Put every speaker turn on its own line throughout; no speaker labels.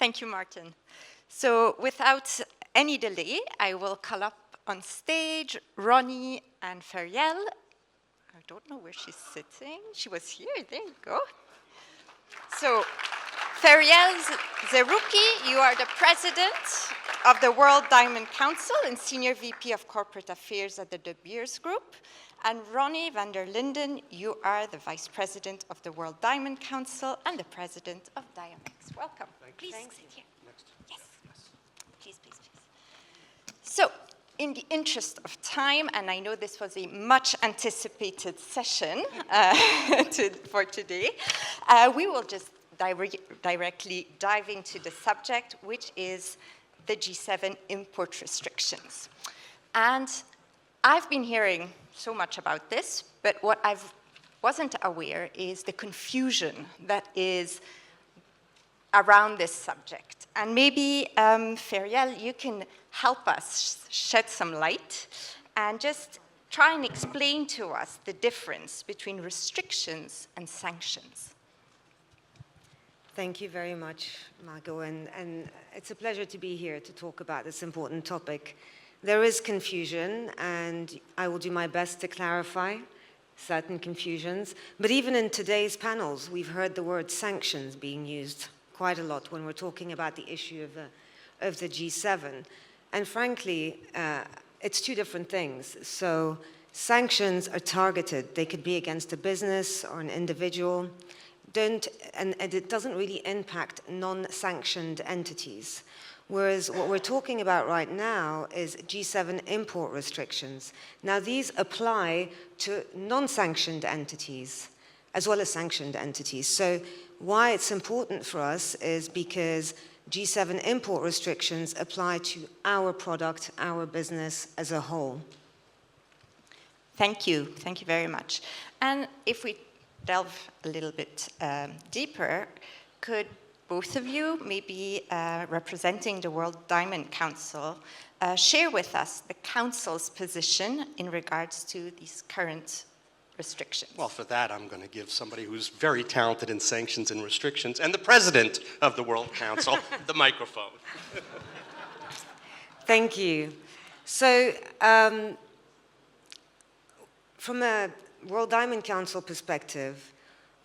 Thank you, Martin. So without any delay, I will call up on stage Ronnie and Feriel. I don't know where she's sitting. She was here, there you go. So Feriel Zerouki, you are the president of the World Diamond Council and Senior VP of Corporate Affairs at the De Beers Group. And Ronnie VanderLinden, you are the Vice President of the World Diamond Council and the President of Diamex. Welcome. Please sit here. Next. Yes. Please, please, please. So, in the interest of time, and I know this was a much anticipated session for today, we will just directly dive into the subject, which is the G7 import restrictions. And I've been hearing so much about this, but what I wasn't aware is the confusion that is around this subject. And maybe, Feriel, you can help us shed some light and just try and explain to us the difference between restrictions and sanctions.
Thank you very much, Margot, and it's a pleasure to be here to talk about this important topic. There is confusion, and I will do my best to clarify certain confusions. But even in today's panels, we've heard the word sanctions being used quite a lot when we're talking about the issue of the G7. And frankly, it's two different things. So sanctions are targeted. They could be against a business or an individual. And it doesn't really impact non-sanctioned entities. Whereas what we're talking about right now is G7 import restrictions. Now, these apply to non-sanctioned entities as well as sanctioned entities. So why it's important for us is because G7 import restrictions apply to our product, our business as a whole.
Thank you very much. And if we delve a little bit deeper, could both of you, maybe representing the World Diamond Council, share with us the Council's position in regards to these current restrictions?
Well, for that, I'm going to give somebody who's very talented in sanctions and restrictions and the president of the World Council the microphone.
Thank you. So, from a World Diamond Council perspective,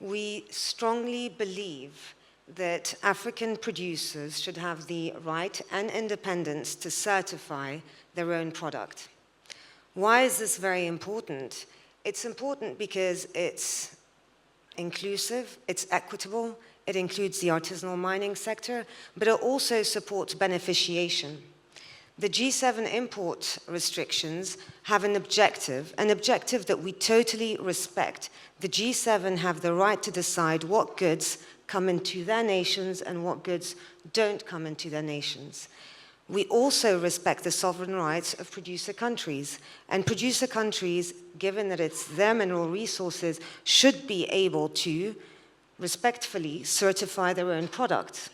we strongly believe that African producers should have the right and independence to certify their own product. Why is this very important? It's important because it's inclusive, it's equitable, it includes the artisanal mining sector, but it also supports beneficiation. The G7 import restrictions have an objective that we totally respect. The G7 have the right to decide what goods come into their nations and what goods don't come into their nations. We also respect the sovereign rights of producer countries. And producer countries, given that it's their mineral resources, should be able to respectfully certify their own products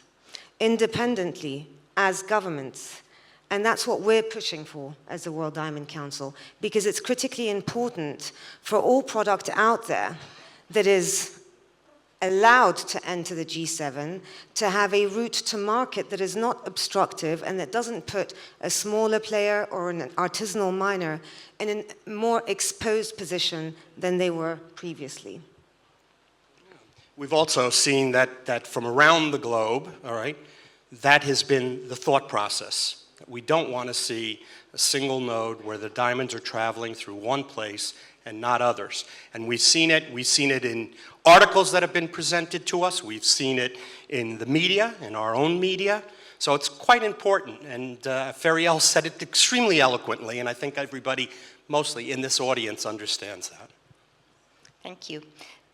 independently as governments. And that's what we're pushing for as the World Diamond Council, because it's critically important for all product out there that is allowed to enter the G7 to have a route to market that is not obstructive and that doesn't put a smaller player or an artisanal miner in a more exposed position than they were previously.
We've also seen that from around the globe, all right, that has been the thought process. We don't want to see a single node where the diamonds are traveling through one place and not others. And we've seen it in articles that have been presented to us. We've seen it in the media, in our own media. So it's quite important. And Feriel said it extremely eloquently, and I think everybody, mostly in this audience, understands that.
Thank you.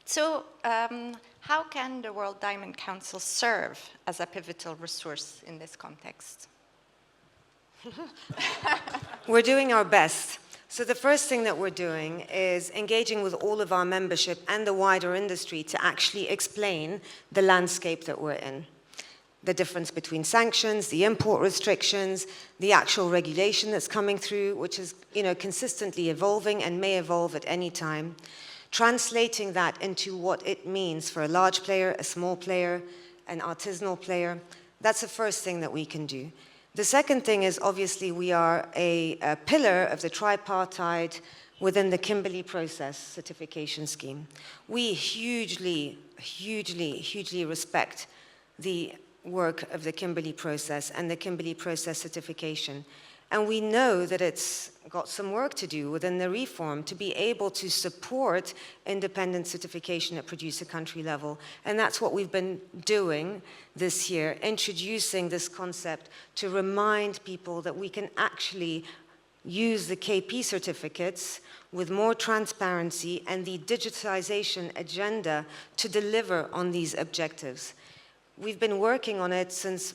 So how can the World Diamond Council serve as a pivotal resource in this context?
We're doing our best. So the first thing that we're doing is engaging with all of our membership and the wider industry to actually explain the landscape that we're in. The difference between sanctions, the import restrictions, the actual regulation that's coming through, which is, consistently evolving and may evolve at any time. Translating that into what it means for a large player, a small player, an artisanal player. That's the first thing that we can do. The second thing is, obviously, we are a pillar of the tripartite within the Kimberley Process Certification Scheme. We hugely, hugely, hugely respect the work of the Kimberley Process and the Kimberley Process Certification. And we know that it's got some work to do within the reform to be able to support independent certification at producer country level. And that's what we've been doing this year, introducing this concept to remind people that we can actually use the KP certificates with more transparency and the digitization agenda to deliver on these objectives. We've been working on it since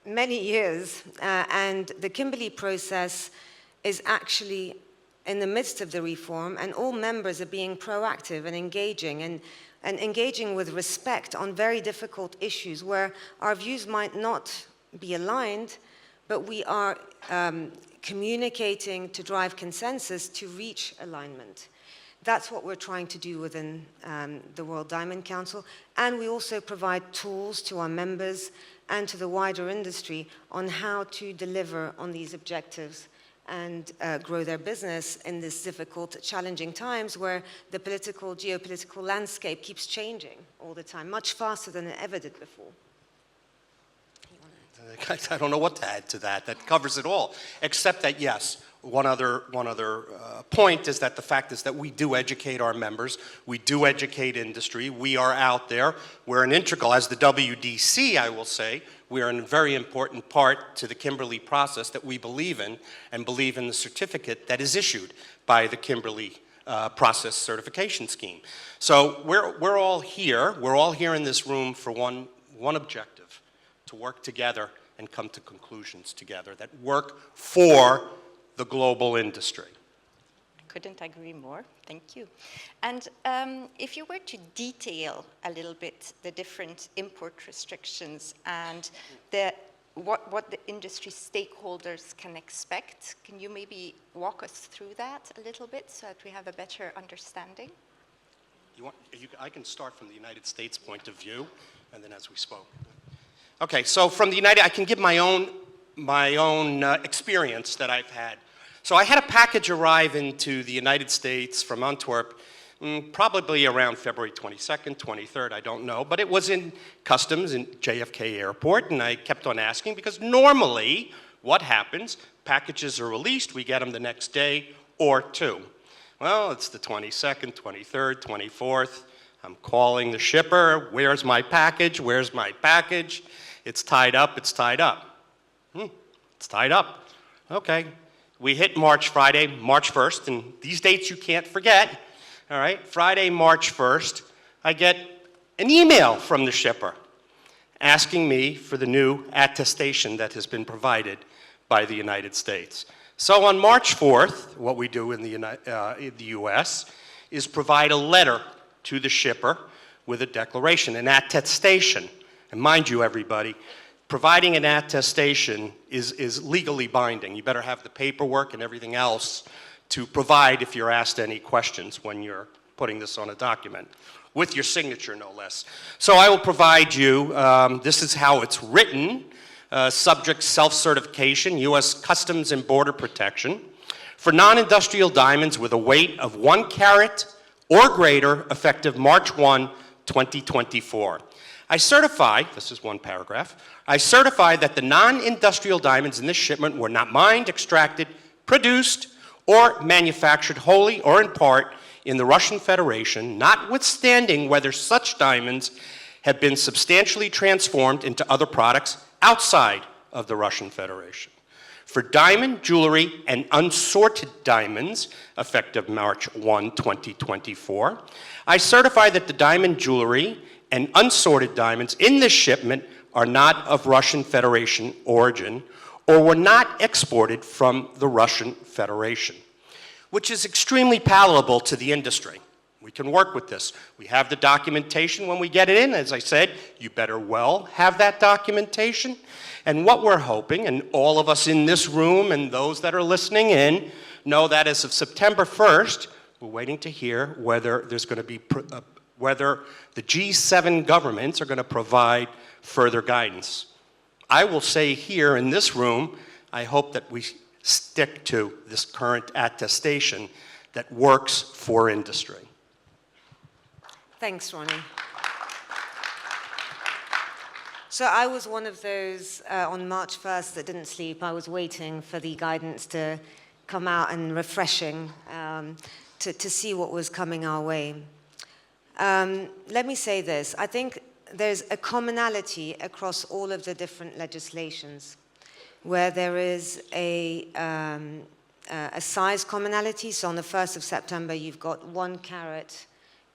many years, and the Kimberley process is actually in the midst of the reform, and all members are being proactive and engaging, and engaging with respect on very difficult issues where our views might not be aligned, but we are communicating to drive consensus to reach alignment. That's what we're trying to do within the World Diamond Council, and we also provide tools to our members and to the wider industry on how to deliver on these objectives and grow their business in this difficult, challenging times where the political, geopolitical landscape keeps changing all the time, much faster than it ever did before.
I don't know what to add to that. That covers it all, except that, yes, one other point is that the fact is that we do educate our members. We do educate industry. We are out there. We're an integral, as the WDC, I will say, we are a very important part to the Kimberley process that we believe in, and believe in the certificate that is issued by the Kimberley Process Certification Scheme. So we're all here. We're all here in this room for one objective: to work together and come to conclusions together that work for the global industry.
Couldn't agree more. Thank you. And if you were to detail a little bit the different import restrictions and what the industry stakeholders can expect, can you maybe walk us through that a little bit so that we have a better understanding?
I can start from the United States point of view, and then as we spoke. Okay, so from the I can give my own experience that I've had. So I had a package arrive into the United States from Antwerp probably around February 22nd, 23rd, I don't know, but it was in customs in JFK Airport, and I kept on asking because normally what happens, packages are released, we get them the next day or two. Well, it's the 22nd, 23rd, 24th. I'm calling the shipper, where's my package, where's my package? It's tied up, it's tied up. It's tied up. Okay. We hit Friday, March 1st, and these dates you can't forget. All right, Friday, March 1st, I get an email from the shipper asking me for the new attestation that has been provided by the United States. So on March 4th, what we do in the US is provide a letter to the shipper with a declaration, an attestation. And mind you, everybody, providing an attestation is legally binding. You better have the paperwork and everything else to provide if you're asked any questions when you're putting this on a document, with your signature, no less. So I will provide you, this is how it's written, subject self-certification, U.S. Customs and Border Protection, for non-industrial diamonds with a weight of 1 carat or greater, effective March 1, 2024. I certify, this is one paragraph, I certify that the non-industrial diamonds in this shipment were not mined, extracted, produced, or manufactured wholly or in part in the Russian Federation, notwithstanding whether such diamonds have been substantially transformed into other products outside of the Russian Federation. For diamond, jewelry, and unsorted diamonds, effective March 1, 2024, I certify that the diamond jewelry and unsorted diamonds in this shipment are not of Russian Federation origin or were not exported from the Russian Federation, which is extremely palatable to the industry. We can work with this. We have the documentation when we get it in. As I said, you better well have that documentation. And what we're hoping, and all of us in this room and those that are listening in, know that as of September 1st, we're waiting to hear whether there's going to be whether the G7 governments are going to provide further guidance. I will say here in this room, I hope that we stick to this current attestation that works for industry.
Thanks, Ronnie. So I was one of those on March 1st that didn't sleep. I was waiting for the guidance to come out and refreshing to see what was coming our way. Let me say this. I think there's a commonality across all of the different legislations where there is a size commonality. So on the 1st of September, you've got 1 carat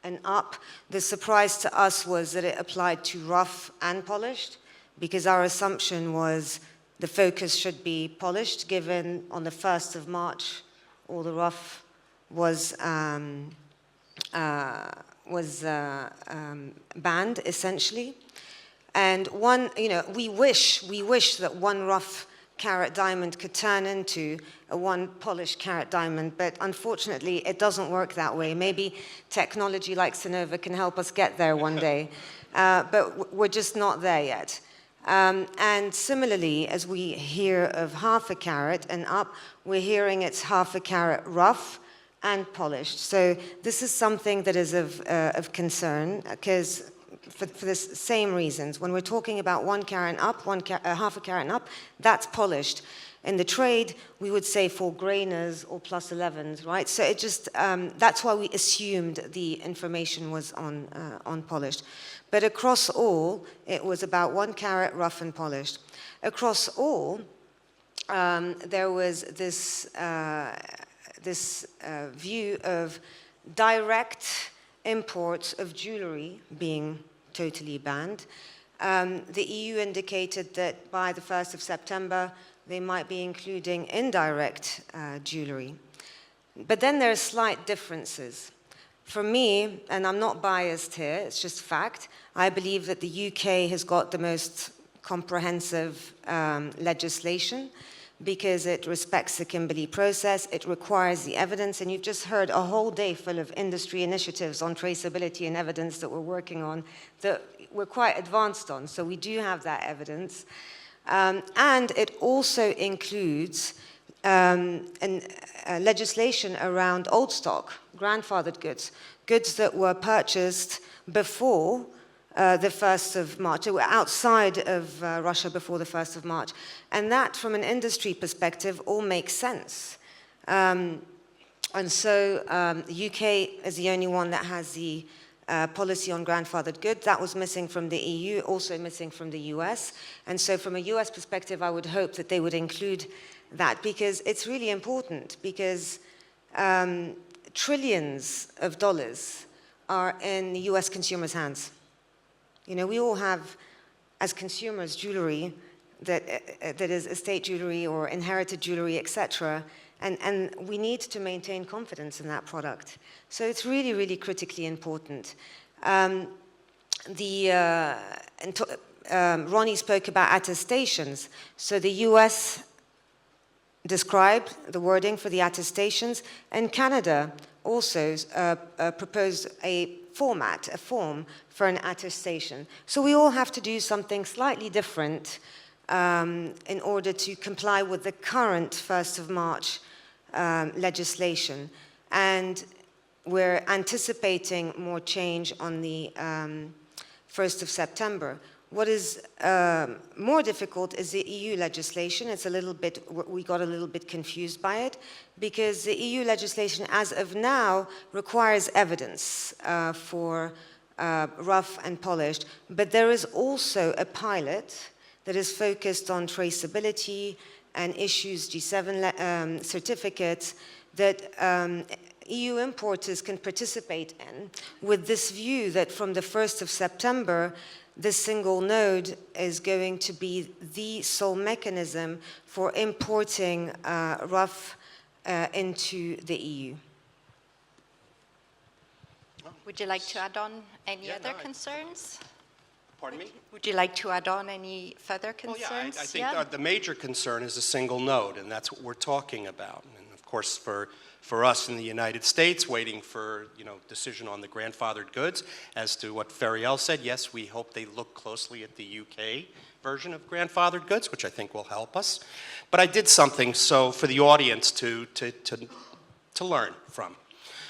and up. The surprise to us was that it applied to rough and polished, because our assumption was the focus should be polished, given on the 1st of March, all the rough was banned, essentially. And we wish that 1 rough carat diamond could turn into a 1 polished carat diamond, but unfortunately it doesn't work that way. Maybe technology like Sonova can help us get there one day, but we're just not there yet. And similarly, as we hear of 1/2 carat and up, we're hearing it's 1/2 carat rough and polished. So this is something that is of concern, because for the same reasons. When we're talking about 1 carat and up, 1/2 carat and up, that's polished. In the trade, we would say for grainers or +11s, right? So it just, that's why we assumed the information was on polished. But across all, it was about 1 carat rough and polished. Across all, there was this view of direct imports of jewelry being totally banned. The EU indicated that by the 1st of September, they might be including indirect jewelry. But then there are slight differences. For me, and I'm not biased here, it's just fact, I believe that the UK has got the most comprehensive legislation, because it respects the Kimberley process, it requires the evidence, and you've just heard a whole day full of industry initiatives on traceability and evidence that we're working on, that we're quite advanced on, so we do have that evidence. And it also includes legislation around old stock, grandfathered goods, goods that were purchased before the 1st of March. They were outside of Russia before the 1st of March. And that, from an industry perspective, all makes sense. And so the UK is the only one that has the policy on grandfathered goods. That was missing from the EU, also missing from the US. And so from a US perspective, I would hope that they would include that, because it's really important, because trillions of dollars are in the US consumers' hands. You know, we all have, as consumers, jewelry that is estate jewelry or inherited jewelry, etc. And we need to maintain confidence in that product. So it's really, really critically important. Ronnie spoke about attestations. So the US described the wording for the attestations, and Canada also proposed a form for an attestation. So we all have to do something slightly different in order to comply with the current 1st of March legislation. And we're anticipating more change on the 1st of September. What is more difficult is the EU legislation. It's a little bit, we got a little bit confused by it, because the EU legislation, as of now, requires evidence for rough and polished. But there is also a pilot that is focused on traceability and issues G7 certificates that EU importers can participate in, with this view that from the 1st of September, this single node is going to be the sole mechanism for importing rough into the EU.
Would you like to add on any other concerns?
Pardon me?
Would you like to add on any further concerns?
Well, yeah, I think the major concern is a single node, and that's what we're talking about. And of course, for us in the United States, waiting for decision on the grandfathered goods, as to what Feriel said, yes, we hope they look closely at the UK version of grandfathered goods, which I think will help us. But I did something so for the audience to learn from.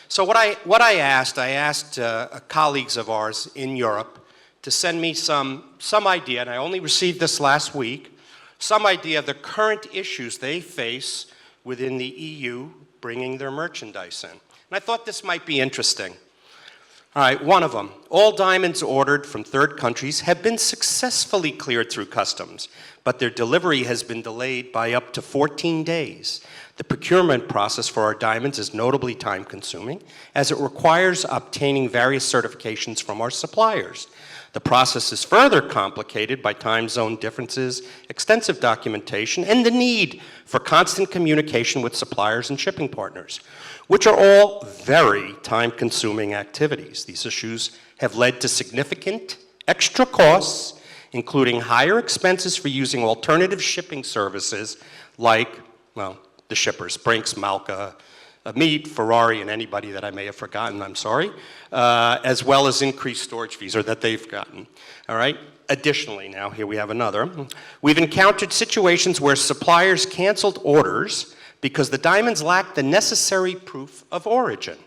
So what I asked colleagues of ours in Europe to send me some idea, and I only received this last week, some idea of the current issues they face within the EU bringing their merchandise in. And I thought this might be interesting. All right, one of them. All diamonds ordered from third countries have been successfully cleared through customs, but their delivery has been delayed by up to 14 days. The procurement process for our diamonds is notably time-consuming, as it requires obtaining various certifications from our suppliers. The process is further complicated by time zone differences, extensive documentation, and the need for constant communication with suppliers and shipping partners, which are all very time-consuming activities. These issues have led to significant extra costs, including higher expenses for using alternative shipping services like, well, the shippers, Brinks, Malka, Mead, Ferrari, and anybody that I may have forgotten, I'm sorry, as well as increased storage fees, or that they've gotten, all right? Additionally, now, here we have another. We've encountered situations where suppliers canceled orders because the diamonds lacked the necessary proof of origin.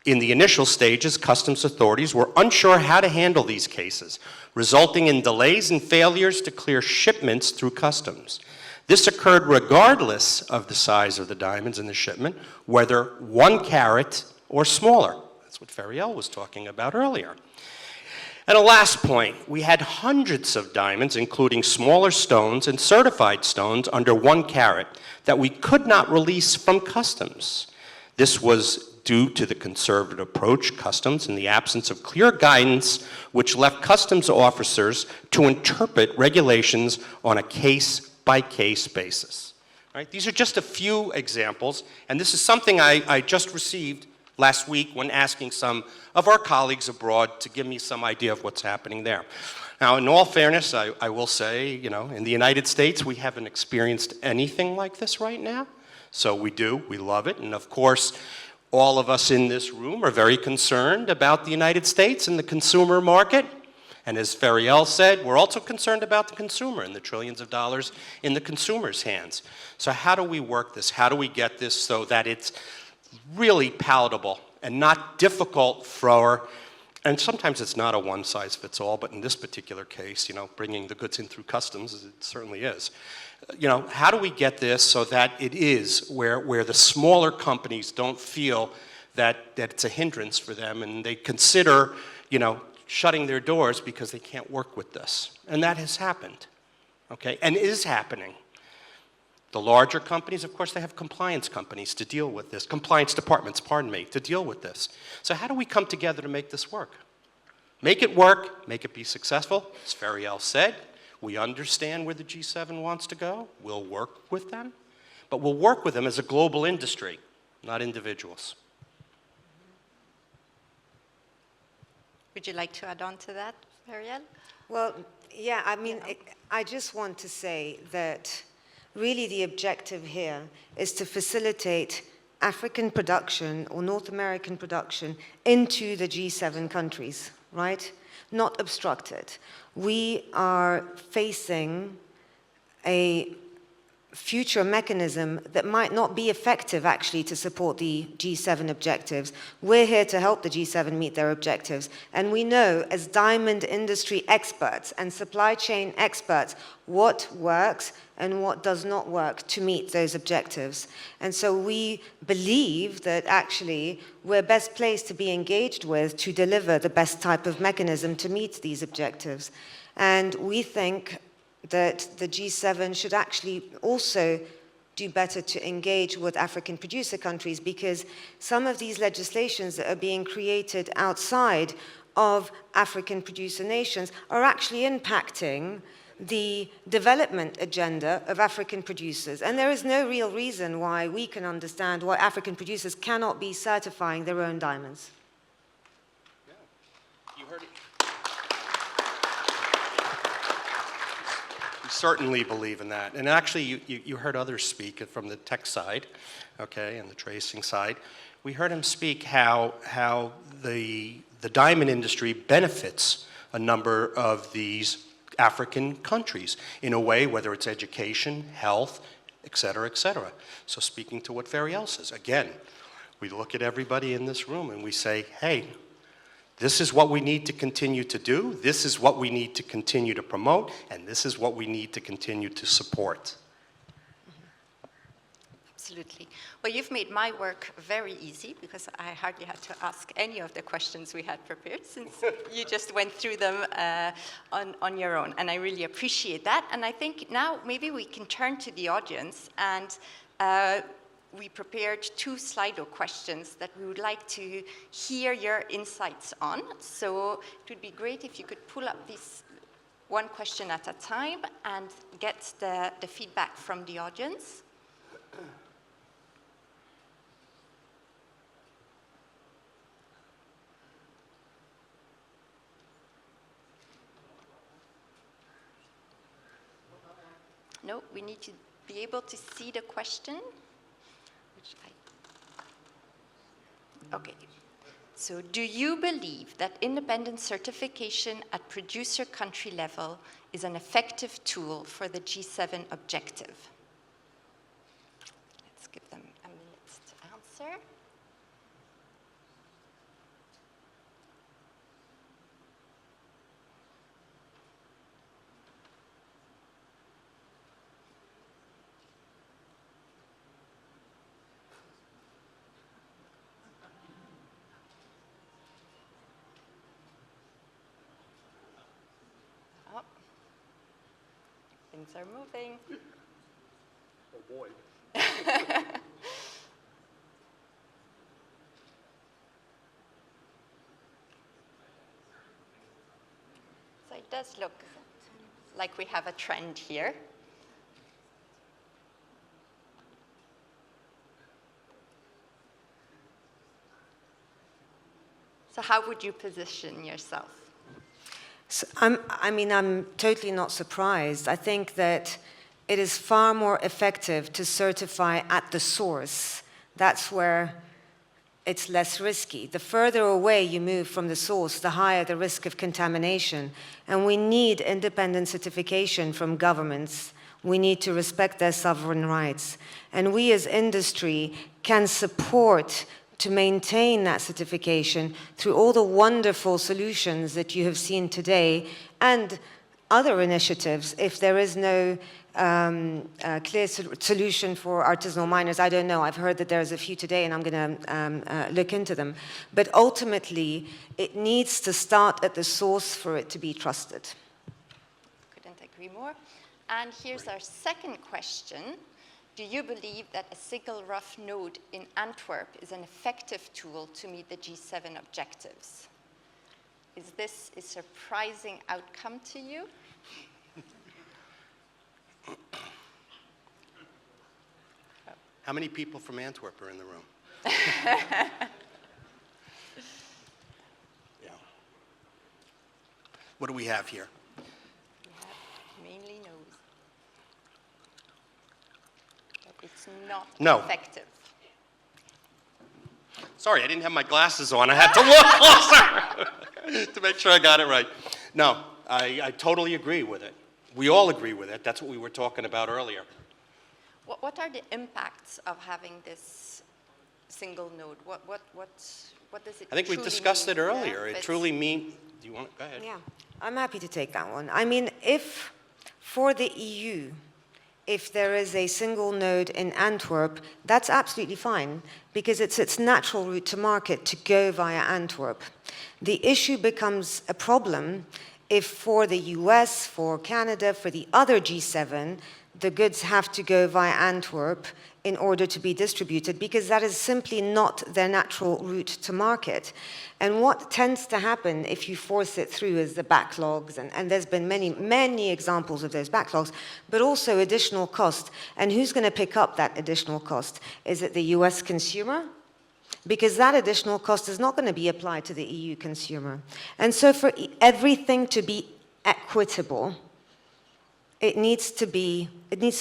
In the initial stages, customs authorities were unsure how to handle these cases, resulting in delays and failures to clear shipments through customs. This occurred regardless of the size of the diamonds in the shipment, whether 1 carat or smaller. That's what Feriel was talking about earlier. And a last point, we had hundreds of diamonds, including smaller stones and certified stones under 1 carat, that we could not release from customs. This was due to the conservative approach customs in the absence of clear guidance, which left customs officers to interpret regulations on a case-by-case basis. All right, these are just a few examples, and this is something I just received last week when asking some of our colleagues abroad to give me some idea of what's happening there. Now, in all fairness, I will say, you know, in the United States, we haven't experienced anything like this right now. So we love it, and of course, all of us in this room are very concerned about the United States and the consumer market. And as Feriel said, we're also concerned about the consumer and the trillions of dollars in the consumer's hands. So how do we work this? How do we get this so that it's really palatable and not difficult for, and sometimes it's not a one-size-fits-all, but in this particular case, you know, bringing the goods in through customs, it certainly is. You know, how do we get this so that it is where the smaller companies don't feel that it's a hindrance for them and they consider, you know, shutting their doors because they can't work with this. And that has happened, okay, and is happening. The larger companies, of course, they have compliance companies to deal with this, compliance departments, pardon me, to deal with this. So how do we come together to make this work? Make it work, make it be successful. As Feriel said, we understand where the G7 wants to go. We'll work with them, but we'll work with them as a global industry, not individuals.
Would you like to add on to that, Feriel?
Well, yeah, I mean, I just want to say that really the objective here is to facilitate African production or North American production into the G7 countries, right? Not obstruct it. We are facing a future mechanism that might not be effective actually to support the G7 objectives. We're here to help the G7 meet their objectives. And we know as diamond industry experts and supply chain experts what works and what does not work to meet those objectives. And so we believe that actually we're best placed to be engaged with to deliver the best type of mechanism to meet these objectives. And we think that the G7 should actually also do better to engage with African producer countries, because some of these legislations that are being created outside of African producer nations are actually impacting the development agenda of African producers. And there is no real reason why we can understand why African producers cannot be certifying their own diamonds.
Yeah. You heard it. We certainly believe in that. And actually, you heard others speak from the tech side, okay, and the tracing side. We heard him speak how the diamond industry benefits a number of these African countries in a way, whether it's education, health, et cetera, et cetera. So speaking to what Feriel says, again, we look at everybody in this room and we say, hey, this is what we need to continue to do, this is what we need to continue to promote, and this is what we need to continue to support.
Absolutely. Well, you've made my work very easy because I hardly had to ask any of the questions we had prepared since you just went through them on your own. And I really appreciate that. And I think now maybe we can turn to the audience, and we prepared 2 Slido questions that we would like to hear your insights on. So it would be great if you could pull up these one question at a time and get the feedback from the audience. No, we need to be able to see the question. Okay. So, do you believe that independent certification at producer country level is an effective tool for the G7 objective? Let's give them a minute to answer. Things are moving.
Oh boy.
So it does look like we have a trend here. So how would you position yourself?
So I'm totally not surprised. I think that it is far more effective to certify at the source. That's where it's less risky. The further away you move from the source, the higher the risk of contamination. And we need independent certification from governments. We need to respect their sovereign rights. And we as industry can support to maintain that certification through all the wonderful solutions that you have seen today and other initiatives. If there is no clear solution for artisanal miners, I don't know. I've heard that there's a few today and I'm going to look into them. But ultimately, it needs to start at the source for it to be trusted.
Couldn't agree more. And here's our second question. Do you believe that a single rough node in Antwerp is an effective tool to meet the G7 objectives? Is this a surprising outcome to you?
How many people from Antwerp are in the room? Yeah. What do we have here?
We have mainly no's. It's not effective.
Sorry, I didn't have my glasses on. I had to look closer to make sure I got it right. No, I totally agree with it. We all agree with it. That's what we were talking about earlier.
What are the impacts of having this single node? What does it
I think we discussed it earlier.
Yeah,
it truly means, do you want to, go ahead.
Yeah, I'm happy to take that one. I mean, if for the EU, if there is a single node in Antwerp, that's absolutely fine, because it's its natural route to market to go via Antwerp. The issue becomes a problem if for the US, for Canada, for the other G7, the goods have to go via Antwerp in order to be distributed, because that is simply not their natural route to market. And what tends to happen if you force it through is the backlogs, and there's been many, many examples of those backlogs, but also additional cost. And who's going to pick up that additional cost? Is it the US consumer? Because that additional cost is not going to be applied to the EU consumer. And so for everything to be equitable, it needs to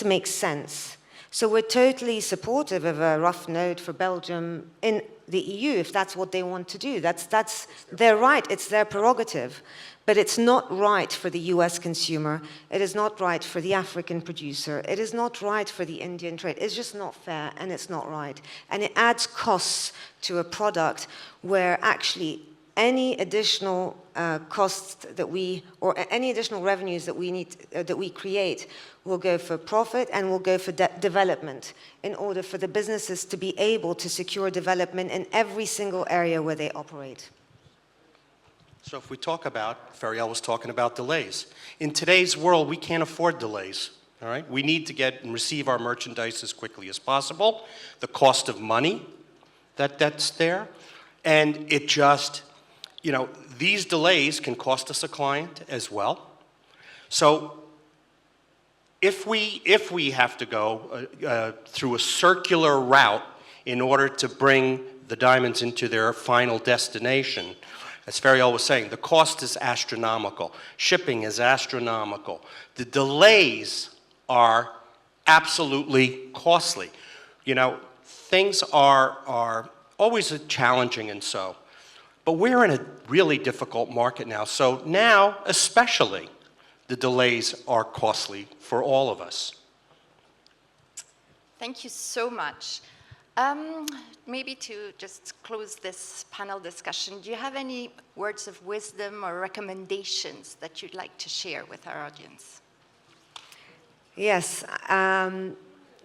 make sense. So we're totally supportive of a rough node for Belgium in the EU, if that's what they want to do. That's their right, it's their prerogative. But it's not right for the US consumer, it is not right for the African producer, it is not right for the Indian trade. It's just not fair, and it's not right. And it adds costs to a product where actually any additional costs that or any additional revenues that we create will go for profit and will go for development in order for the businesses to be able to secure development in every single area where they operate.
So if we talk about, Feriel was talking about delays. In today's world, we can't afford delays, all right? We need to get and receive our merchandise as quickly as possible. The cost of money that's there, and it just, you know, these delays can cost us a client as well. So if we have to go through a circular route in order to bring the diamonds into their final destination, as Feriel was saying, the cost is astronomical. Shipping is astronomical. The delays are absolutely costly. You know, things are always challenging and so. But we're in a really difficult market now. So now, especially, the delays are costly for all of us.
Thank you so much. Maybe to just close this panel discussion, do you have any words of wisdom or recommendations that you'd like to share with our audience?
Yes,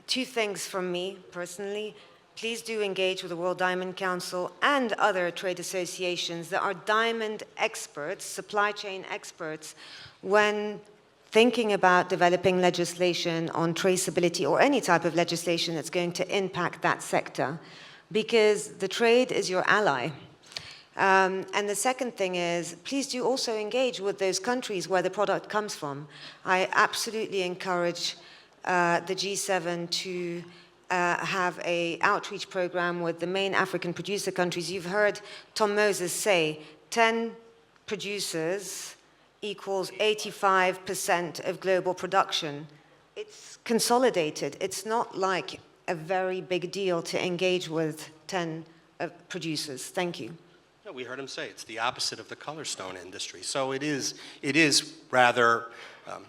two things from me personally. Please do engage with the World Diamond Council and other trade associations that are diamond experts, supply chain experts, when thinking about developing legislation on traceability or any type of legislation that's going to impact that sector, because the trade is your ally. And the second thing is, please do also engage with those countries where the product comes from. I absolutely encourage the G7 to have an outreach program with the main African producer countries. You've heard Tom Moses say 10 producers equals 85% of global production. It's consolidated. It's not like a very big deal to engage with 10 producers. Thank you.
No, we heard him say it's the opposite of the colorstone industry. So it is rather,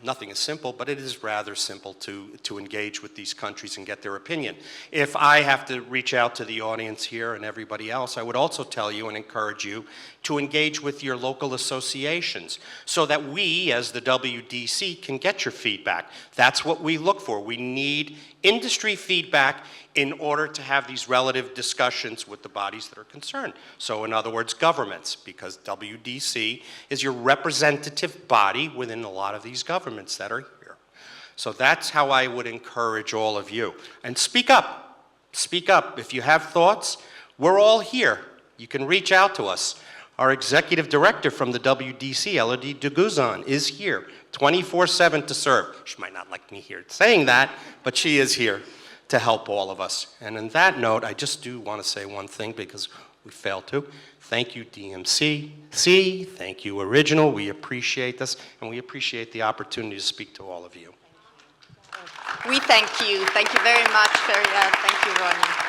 nothing is simple, but it is rather simple to engage with these countries and get their opinion. If I have to reach out to the audience here and everybody else, I would also tell you and encourage you to engage with your local associations so that we, as the WDC, can get your feedback. That's what we look for. We need industry feedback in order to have these relative discussions with the bodies that are concerned. So in other words, governments, because WDC is your representative body within a lot of these governments that are here. So that's how I would encourage all of you. And speak up. Speak up. If you have thoughts, we're all here. You can reach out to us. Our executive director from the WDC, Elodie de Guzan, is here 24/7 to serve. She might not like me here saying that, but she is here to help all of us. And on that note, I just do want to say one thing because we failed to. Thank you, DMCC. Thank you, Originall. We appreciate this, and we appreciate the opportunity to speak to all of you.
We thank you. Thank you very much, Feriel. Thank you, Ronnie.